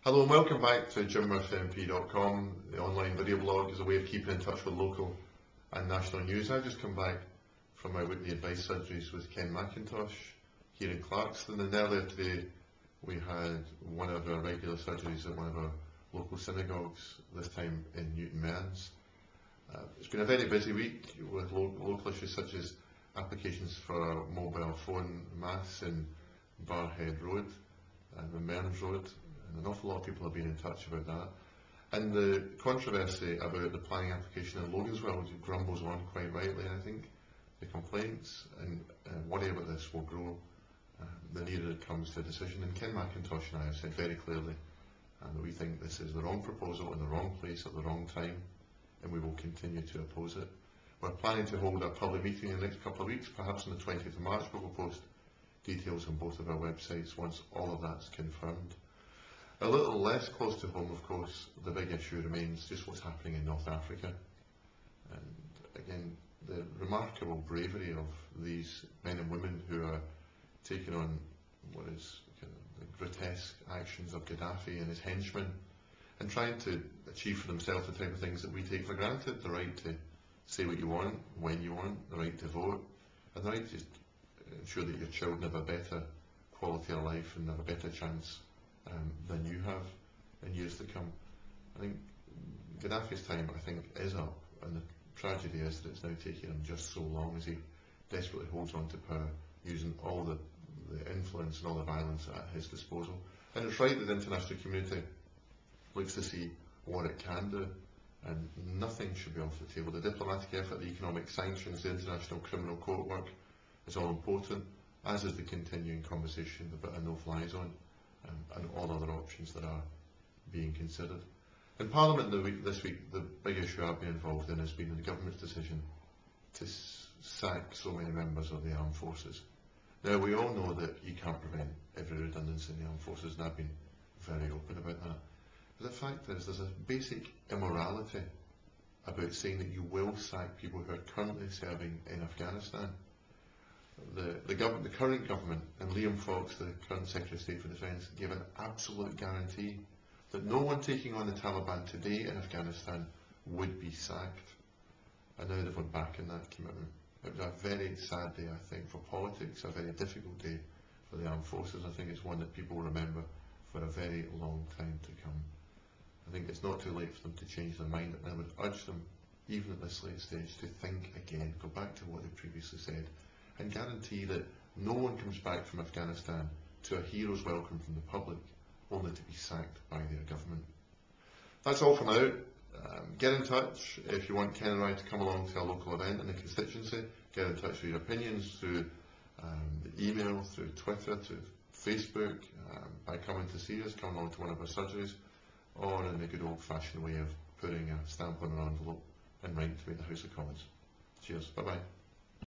Hello and welcome back to JimMurphyMP.com. The online video blog is a way of keeping in touch with local and national news. I've just come back from my weekly advice surgeries with Ken McIntosh here in Clarkston, and earlier today we had one of our regular surgeries at one of our local synagogues, this time in Newton Mearns. It's been a very busy week with local issues such as applications for a mobile phone mass in Barhead Road and Mearns Road, and an awful lot of people have been in touch about that. And the controversy about the planning application in Loganswell grumbles on quite rightly, I think. The complaints and worry about this will grow the nearer it comes to a decision. And Ken McIntosh and I have said very clearly that we think this is the wrong proposal in the wrong place at the wrong time, and we will continue to oppose it. We're planning to hold a public meeting in the next couple of weeks, perhaps on the 20th of March, but we'll post details on both of our websites once all of that's confirmed. A little less close to home, of course, the big issue remains just what's happening in North Africa. And again, the remarkable bravery of these men and women who are taking on what is kind of the grotesque actions of Gaddafi and his henchmen, and trying to achieve for themselves the type of things that we take for granted: the right to say what you want, when you want, the right to vote, and the right to ensure that your children have a better quality of life and have a better chance than you have in years to come. I think Gaddafi's time, is up, and the tragedy is that it's now taking him just so long as he desperately holds on to power, using all the influence and all the violence at his disposal. And it's right that the international community looks to see what it can do, and nothing should be off the table. The diplomatic effort, the economic sanctions, the international criminal court work is all important, as is the continuing conversation about a no-fly zone and all other options that are being considered. In Parliament this week, the big issue I've been involved in has been the government's decision to sack so many members of the armed forces. Now, we all know that you can't prevent every redundancy in the armed forces, and I've been very open about that. But the fact is, there's a basic immorality about saying that you will sack people who are currently serving in Afghanistan. The current government, and Liam Fox, the current Secretary of State for Defence, gave an absolute guarantee that no one taking on the Taliban today in Afghanistan would be sacked. And now they've went back in that commitment. It was a very sad day, I think, for politics, a very difficult day for the armed forces. I think it's one that people will remember for a very long time to come. I think it's not too late for them to change their mind, and I would urge them, even at this late stage, to think again, go back to what they previously said, and guarantee that no one comes back from Afghanistan to a hero's welcome from the public, only to be sacked by their government. That's all for now. Get in touch if you want Ken and I to come along to a local event in the constituency. Get in touch with your opinions through the email, through Twitter, through Facebook, by coming to see us, coming along to one of our surgeries, or in the good old-fashioned way of putting a stamp on an envelope and writing to me in the House of Commons. Cheers. Bye-bye.